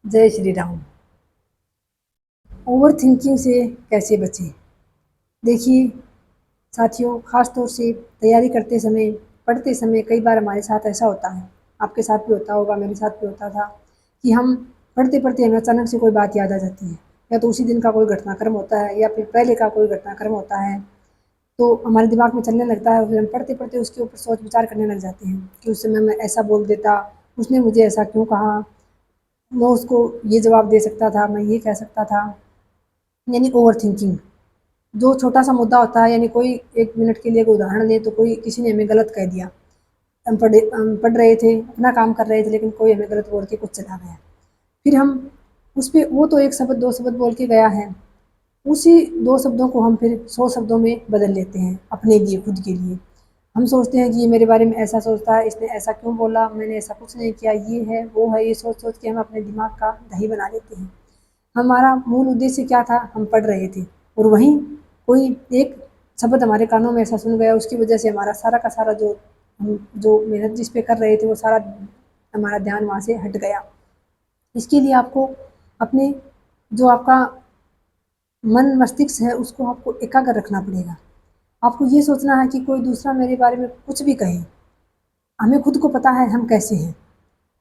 जय Shri Ram. Over thinking से कैसे बचें? देखिए साथियों, ख़ास तौर से तैयारी करते समय, पढ़ते समय कई बार हमारे साथ ऐसा होता है, आपके साथ भी होता होगा, मेरे साथ भी होता था कि हम पढ़ते-पढ़ते हमें अचानक से कोई बात याद आ जाती है, या तो उसी दिन का कोई घटनाक्रम होता है या फिर पहले का कोई घटनाक्रम होता है, तो हमारे दिमाग में चलने लगता है और फिर हम पढ़ते-पढ़ते उसके ऊपर सोच-विचार करने लग जाते हैं कि उस समय मैं ऐसा बोल देता, उसने मुझे ऐसा क्यों कहा? मैं उसको ये जवाब दे सकता था, मैं ये कह सकता था। यानी ओवर थिंकिंग। जो छोटा-सा मुद्दा होता है, यानी कोई 1 मिनट के लिए कोई उदाहरण दें तो कोई किसी ने हमें गलत कह दिया। हम पढ़ रहे थे, अपना काम कर रहे थे लेकिन कोई हमें गलत बोल के कुछ चला गया। फिर हम उस पे वो तो 1 शब्द 2 शब्द बोल के गया है, उसी 2 शब्दों को हम फिर 100 शब्दों में बदल लेते हैं अपने लिए, खुद के लिए। हम सोचते हैं कि ये मेरे बारे में ऐसा सोचता है, इसने ऐसा क्यों बोला, मैंने ऐसा कुछ नहीं किया, ये है, वो है, ये सोच-सोच के हम अपने दिमाग का दही बना लेते हैं। हमारा मूल उद्देश्य क्या था? हम पढ़ रहे थे और वहीं कोई एक शब्द हमारे कानों में ऐसा सुन गया, उसकी वजह से हमारा सारा का सारा जो मेहनत जिस पे कर रहे थे वो सारा हमारा ध्यान वहाँ से हट गया। इसके लिए आपको अपने जो आपका मन मस्तिष्क है उसको आपको एकाग्र रखना पड़ेगा। आपको ये सोचना है कि कोई दूसरा मेरे बारे में कुछ भी कहे, हमें खुद को पता है हम कैसे हैं।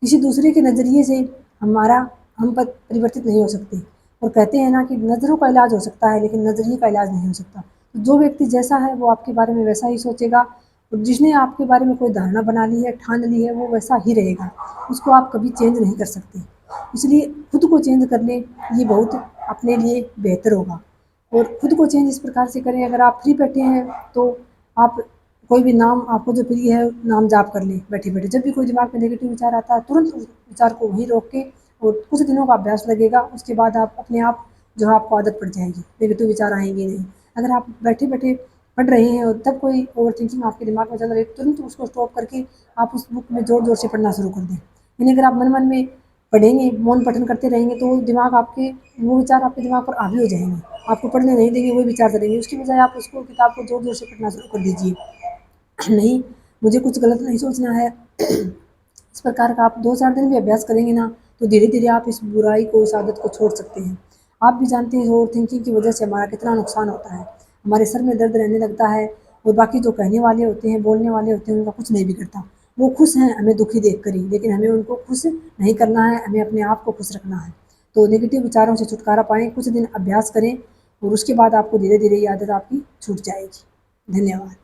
किसी दूसरे के नज़रिए से हमारा हम पर परिवर्तित नहीं हो सकते और कहते हैं ना कि नज़रों का इलाज हो सकता है लेकिन नज़रिए का इलाज नहीं हो सकता। तो जो व्यक्ति जैसा है वो आपके बारे में वैसा ही सोचेगा और जिसने आपके बारे में कोई धारणा बना ली है, ठान ली है, वो वैसा ही रहेगा। उसको आप कभी चेंज नहीं कर सकते। इसलिए खुद को चेंज कर लें, ये बहुत अपने लिए बेहतर होगा। और खुद को चेंज इस प्रकार से करें, अगर आप फ्री बैठे हैं तो आप कोई भी नाम आपको जो प्रिय है नाम जाप कर लें बैठे-बैठे। जब भी कोई दिमाग में नेगेटिव विचार आता है तुरंत उस विचार को वहीं रोक के और कुछ दिनों का अभ्यास लगेगा, उसके बाद आप अपने आप जो है आपको आदत पड़ जाएगी, नेगेटिव विचार आएँगे नहीं। अगर आप बैठे-बैठे पढ़ रहे हैं और तब कोई ओवरथिंकिंग आपके दिमाग में चल रही है, तुरंत उसको स्टॉप करके आप उस बुक में ज़ोर-ज़ोर से पढ़ना शुरू कर दें। यानी अगर आप मन-मन में पढ़ेंगे, मौन पठन करते रहेंगे तो वो दिमाग आपके वो विचार आपके दिमाग पर हावी हो जाएँगे। आपको पढ़ने नहीं देंगे, वही विचार चलेंगे। उसकी बजाय आप उसको किताब को ज़ोर-ज़ोर से पढ़ना शुरू कर दीजिए। नहीं, मुझे कुछ गलत नहीं सोचना है। इस प्रकार का आप 2-4 दिन भी अभ्यास करेंगे ना, तो धीरे-धीरे आप इस बुराई को, इस आदत को छोड़ सकते हैं। आप भी जानते हैं ओवरथिंकिंग की वजह से हमारा कितना नुकसान होता है। हमारे सर में दर्द रहने लगता है और बाकी जो कहने वाले होते हैं, बोलने वाले होते हैं, उनका कुछ नहीं बिगड़ता। वो खुश हैं हमें दुखी देख कर ही, लेकिन हमें उनको खुश नहीं करना है, हमें अपने आप को खुश रखना है। तो नेगेटिव विचारों से छुटकारा पाएँ, कुछ दिन अभ्यास करें और उसके बाद आपको धीरे-धीरे ये आदत आपकी छूट जाएगी। धन्यवाद।